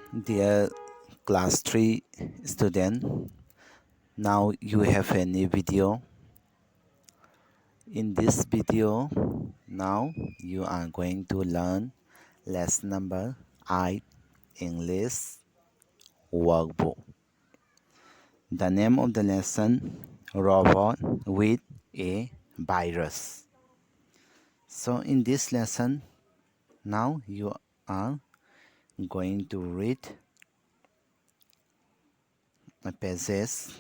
Dear class 3 student, now you have a new video. In this video, now you are going to learn lesson number 8 English workbook. The name of the lesson, Robot with a Virus. So in this lesson, now you are going to read a passage.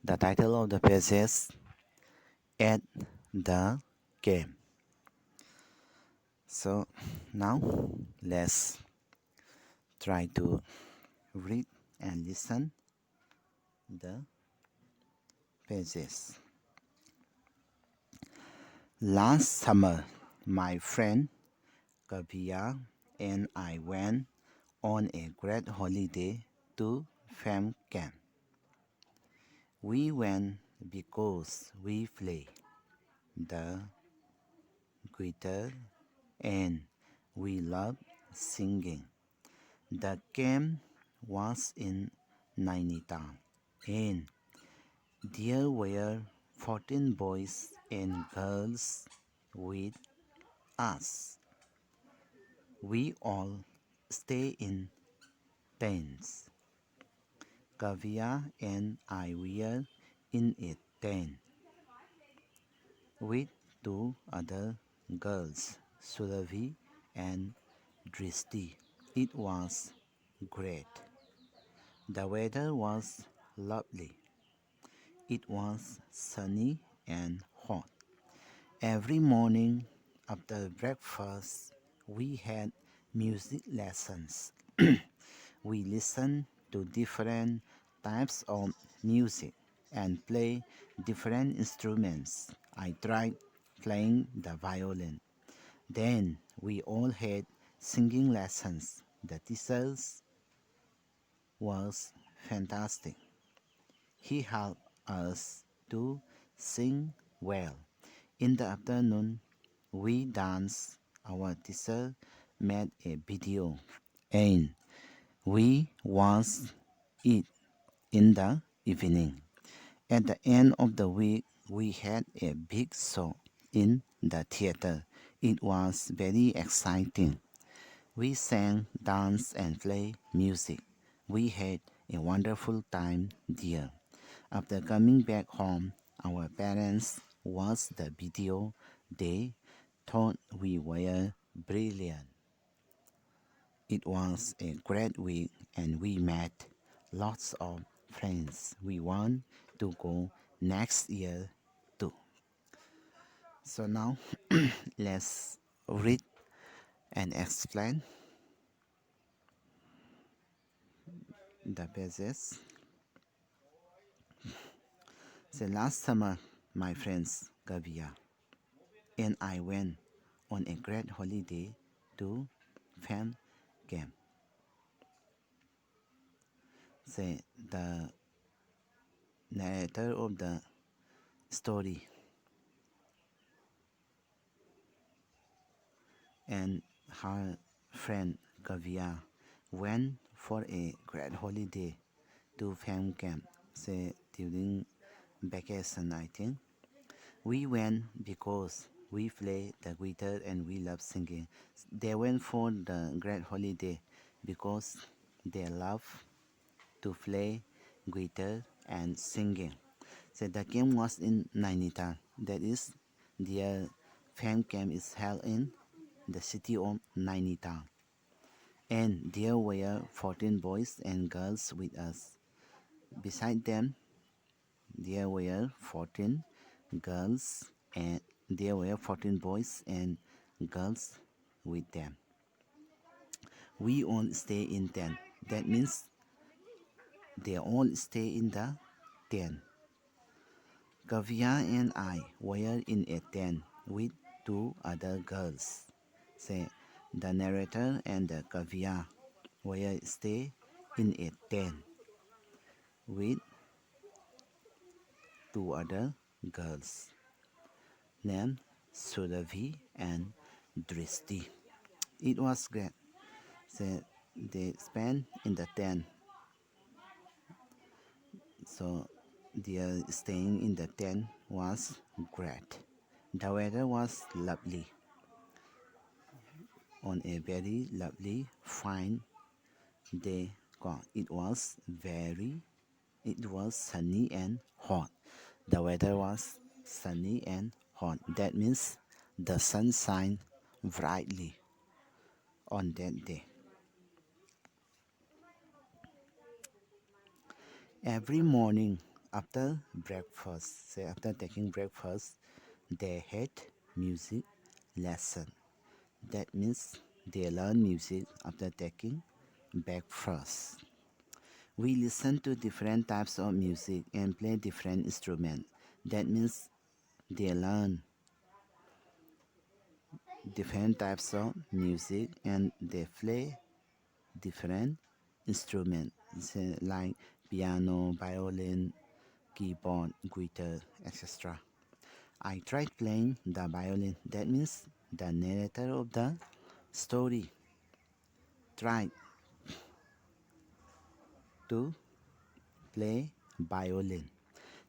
The title of the passage, At the Game. So now let's try to read and listen the pages. Last summer, my friend Kavya and I went on a great holiday to Fam Camp. We went because we play the guitar and we love singing. The camp was in Nainital, and there were 14 boys and girls with us. We all stay in tents. Kavya and I were in a tent with two other girls, Suravi and Dristi. It was great. The weather was lovely. It was sunny and hot. Every morning after breakfast, we had music lessons. We listened to different types of music and play different instruments. I tried playing the violin. Then we all had singing lessons. The teachers was fantastic. He helped us to sing well. In the afternoon, we danced. Our teacher made a video and we watched it in the evening. At the end of the week, we had a big show in the theater. It was very exciting. We sang, danced, and played music. We had a wonderful time there. After coming back home, our parents watched the video. They thought we were brilliant. It was a great week and we met lots of friends. We want to go next year too. So now let's read and explain the pages. So last summer, my friends Gavia and I went on a great holiday to Fan Camp. Say the narrator of the story and her friend Kavya went for a great holiday to Fan Camp. Say during vacation, I think. We went because we play the guitar and we love singing. They went for the great holiday because they love to play guitar and singing. So the camp was in Nainital. That is, their fan camp is held in the city of Nainital. And there were 14 boys and girls with us. Beside them, there were 14 girls and there were 14 boys and girls with them. We all stay in tent. That means they all stay in the tent. Kavya and I were in a tent with two other girls. Say, the narrator and the Kavya were stay in a tent with two other girls named Suravi and Dristi. It was great. They spent in the tent. So their staying in the tent was great. The weather was lovely on a very lovely, fine day. It was sunny and hot. The weather was sunny and hot. That means the sun shined brightly on that day. Every morning after breakfast, say after taking breakfast, they had music lesson. That means they learn music after taking breakfast. We listen to different types of music and play different instruments. That means they learn different types of music and they play different instruments like piano, violin, keyboard, guitar, etc. I tried playing the violin. That means the narrator of the story tried to play violin.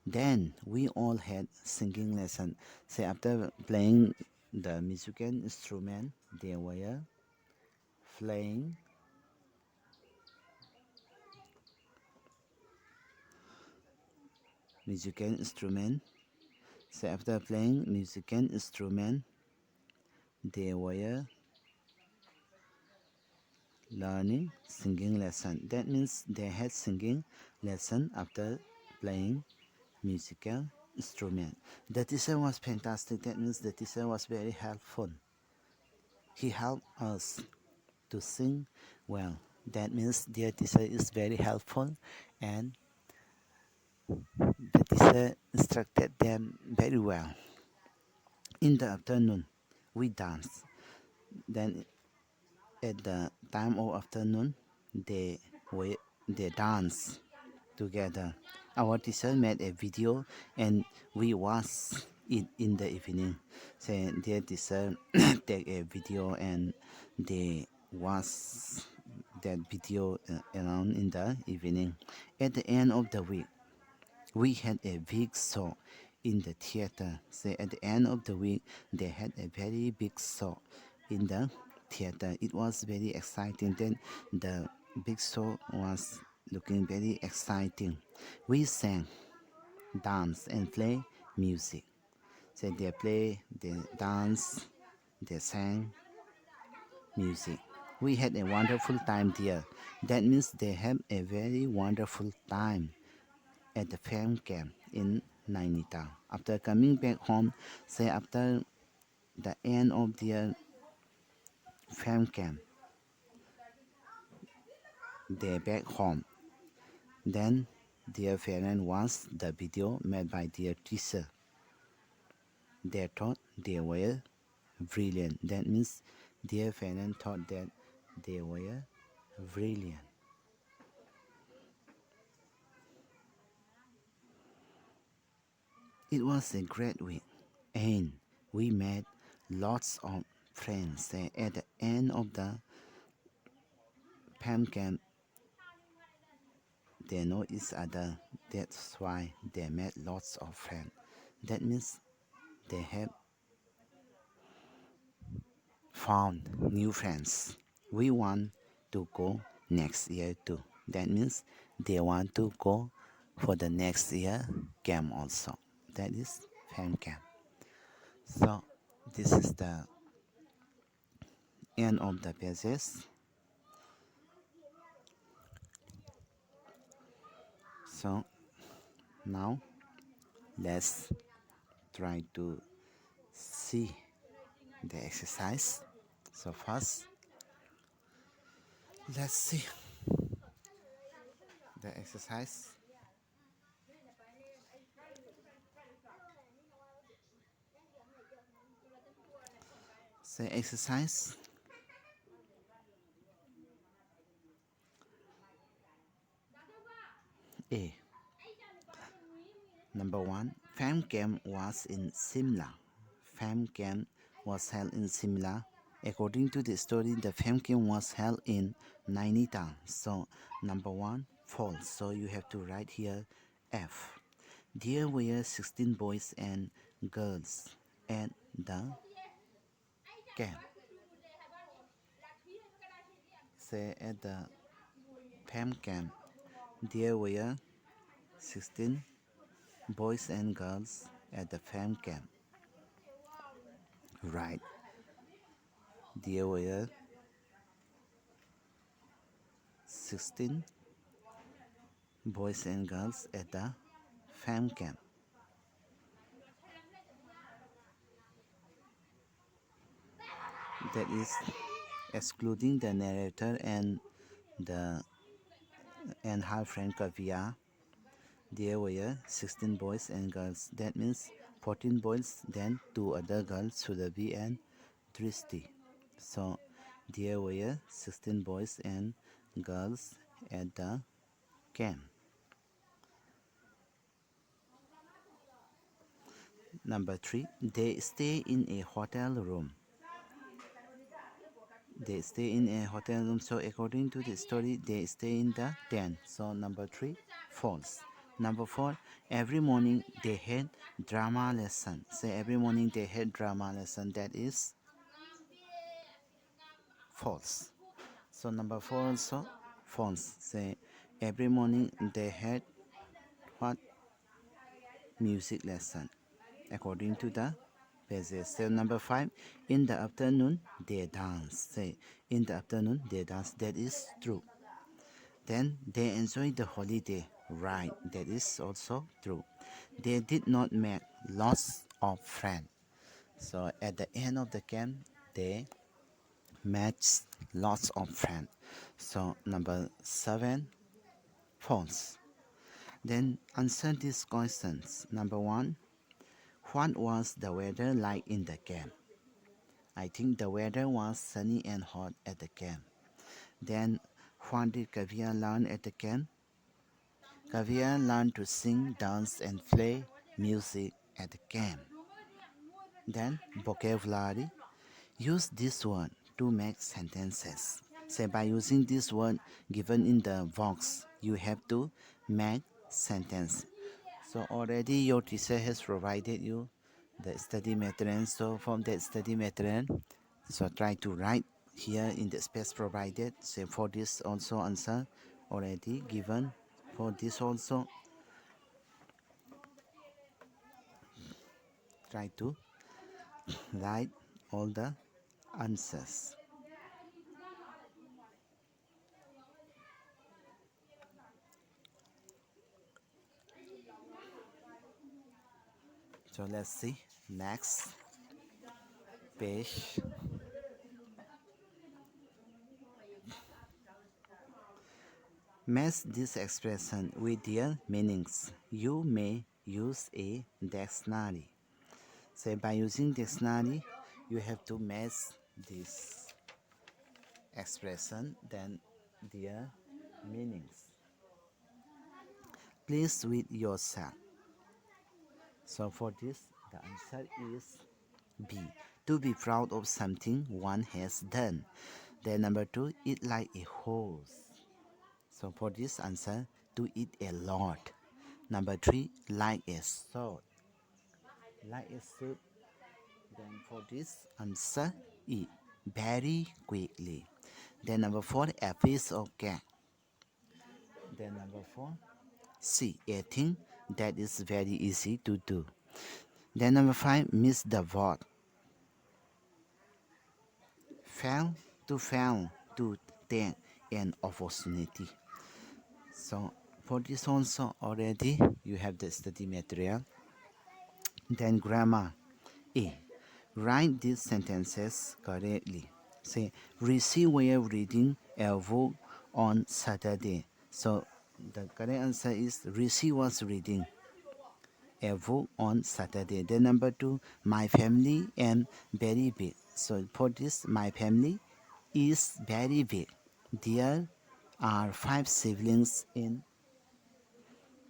Then we all had singing lesson. Say after playing the musical instrument, they were playing musical instrument. So after playing musical instrument, they were learning singing lesson. That means they had singing lesson after playing musical instrument. The teacher was fantastic. That means the teacher was very helpful. He helped us to sing well. That means their teacher is very helpful and the teacher instructed them very well. In the afternoon, we danced. Then at the time of afternoon, they we, they dance together. Our teacher made a video and we watched it in the evening. So their teacher take a video and they watch that video around in the evening. At the end of the week, we had a big show in the theater. So at the end of the week, they had a very big show in the theater. It was very exciting. Then the big show was looking very exciting. We sang, dance, and play music. So they play, they dance, they sang music. We had a wonderful time there. That means they have a very wonderful time at the farm camp in Nainital. After coming back home, say after the end of their farm camp, they back home. Then their parents watched the video made by their teacher. They thought they were brilliant. That means their parents thought that they were brilliant. It was a great week, and we made lots of friends. At the end of the farm camp, they know each other. That's why they made lots of friends. That means they have found new friends. We want to go next year too. That means they want to go for the next year camp also. That is fan camp. So this is the end of the pages. So now let's try to see the exercise. So first, let's see the exercise. So exercise A. Number 1. Fam camp was in Simla. Fam camp was held in Simla According to the story, the fam camp was held in Nainital. So number one, false. So you have to write here F. There were 16 boys and girls at the camp. Say at the fam camp, there were 16 boys and girls at the fam camp. Right. There were 16 boys and girls at the fam camp. That is excluding the narrator the and her friend Kavya. There were 16 boys and girls. That means 14 boys, then two other girls, Surabi and Dristi. So there were 16 boys and girls at the camp. Number 3, they stay in a hotel room. They stay in a hotel room. So according to the story, they stay in the tent. So number 3, false. Number 4, every morning they had drama lesson. Say every morning they had drama lesson. That is false. So number 4 also false. Say every morning they had what? Music lesson. According to the pages. So number 5, in the afternoon they dance. Say in the afternoon they dance. That is true. Then they enjoy the holiday. Right, that is also true. They did not make lots of friends. So at the end of the camp, they met lots of friends. So number 7, false. Then answer these questions. Number 1, what was the weather like in the camp? I think the weather was sunny and hot at the camp. Then what did Kavya learn at the camp? Kavya learned to sing, dance, and play music at the camp. Then vocabulary. Use this word to make sentences. Say by using this word given in the box, you have to make sentence. So already your teacher has provided you the study material. So from that study material, so try to write here in the space provided. Say for this also answer already given. For this also try to write all the answers. So let's see next page. Match this expression with their meanings. You may use a dictionary. So by using dictionary, you have to match this expression then their meanings. Please read yourself. So for this, the answer is B. To be proud of something one has done. Then number 2, eat like a horse. So for this answer, to eat a lot. Number 3, like a sword. Like a sword. Then for this answer, eat very quickly. Then number 4, a piece of cake. Then number 4, C, a thing that is very easy to do. Then number 5, miss the word. Fail to take an opportunity. So for this also already you have the study material. Then grammar. A. Write these sentences correctly. Say, Rishi were reading a book on Saturday. So the correct answer is Rishi was reading a book on Saturday. Then number 2, my family am very big. So for this, my family is very big. There are 5 siblings in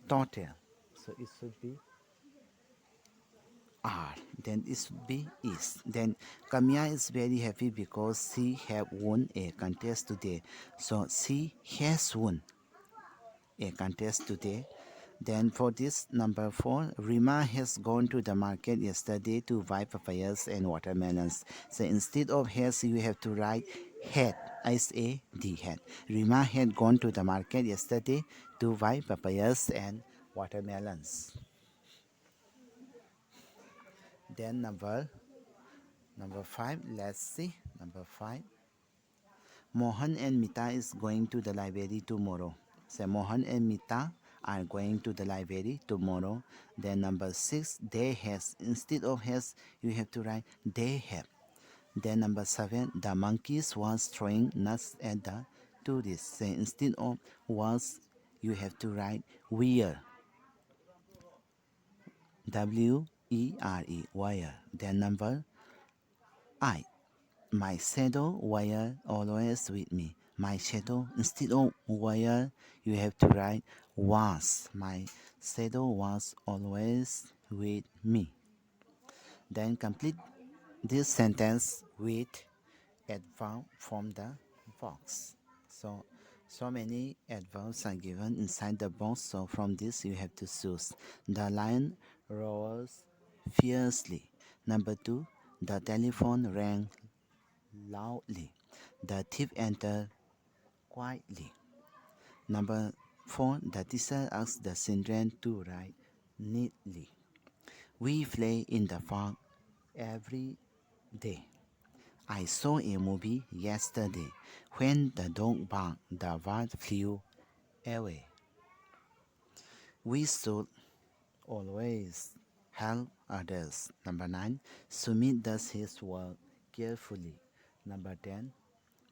total. So it should be are, then it should be is. Then Kamya is very happy because she have won a contest today. So she has won a contest today. Then for this number 4, Rima has gone to the market yesterday to buy papayas and watermelons. So instead of has, you have to write had, S-A-D, had. Rima had gone to the market yesterday to buy papayas and watermelons. Then number 5, let's see. Number 5. Mohan and Mita is going to the library tomorrow. So Mohan and Mita are going to the library tomorrow. Then number 6, they has. Instead of has, you have to write they have. Then number 7, the monkeys was throwing nuts at the tourists. So instead of was, you have to write were. W-E-R-E, wire. Then number I. My shadow wire always with me. My shadow, instead of wire, you have to write was. My shadow was always with me. Then complete this sentence with adverb from the box. So many adverbs are given inside the box. So from this you have to choose. The lion roars fiercely. Number 2, the telephone rang loudly. The thief entered quietly. Number 4, the teacher asked the children to write neatly. We play in the park every day. I saw a movie yesterday. When the dog barked, the bird flew away. We should always help others. Number 9, Sumit does his work carefully. Number 10,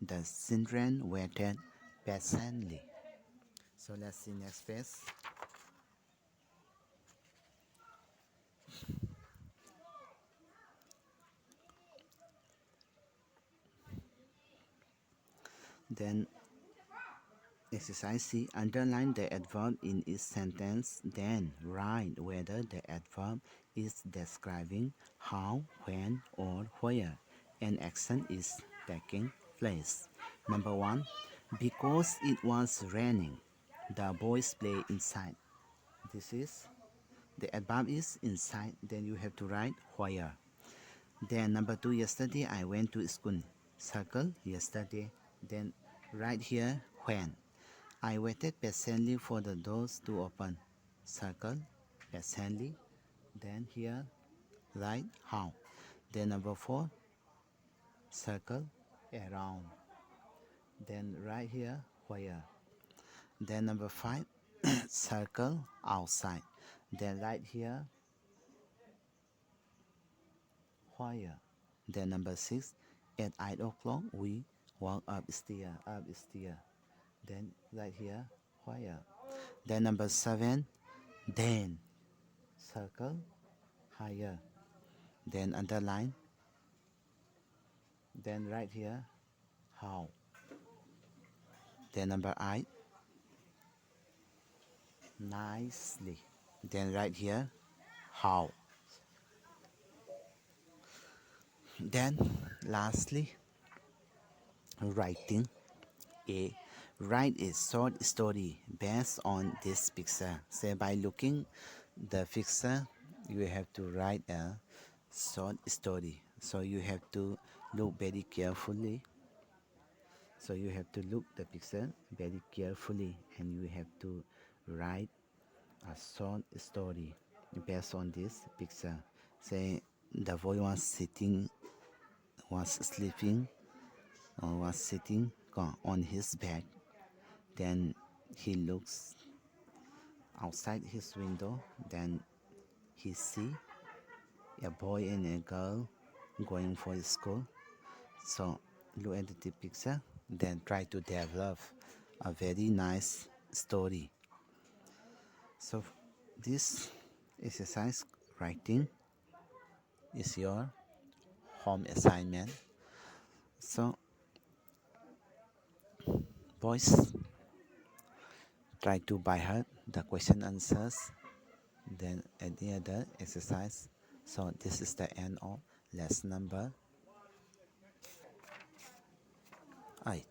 the children waited patiently. So let's see next page. Then exercise C. Underline the adverb in each sentence. Then write whether the adverb is describing how, when, or where an action is taking place. Number 1. Because it was raining, the boys play inside. This is the adverb is inside. Then you have to write where. Then number 2, yesterday I went to school. Circle yesterday. Then right here when. I waited patiently for the doors to open. Circle patiently. Then here write how. Then number 4, circle around. Then right here where. Then number 5, circle outside. Then right here where. Then number 6, at 8 o'clock we walk upstairs, upstairs. Then right here where. Then number 7, then circle higher. Then underline. Then right here how. Then number 8, nicely. Then right here how. Then lastly writing. A. Write a short story based on this picture. Say by looking the picture, you have to write a short story. So you have to look very carefully. So you have to look the picture very carefully, and you have to write a short story based on this picture. Say the boy was sleeping, or was sitting on his bed. Then he looks outside his window. Then he see a boy and a girl going for school. So look at the picture. Then try to develop a very nice story. So this exercise writing is your home assignment. So boys, try to by heart the question answers. Then any other exercise, So this is the end of lesson number 8.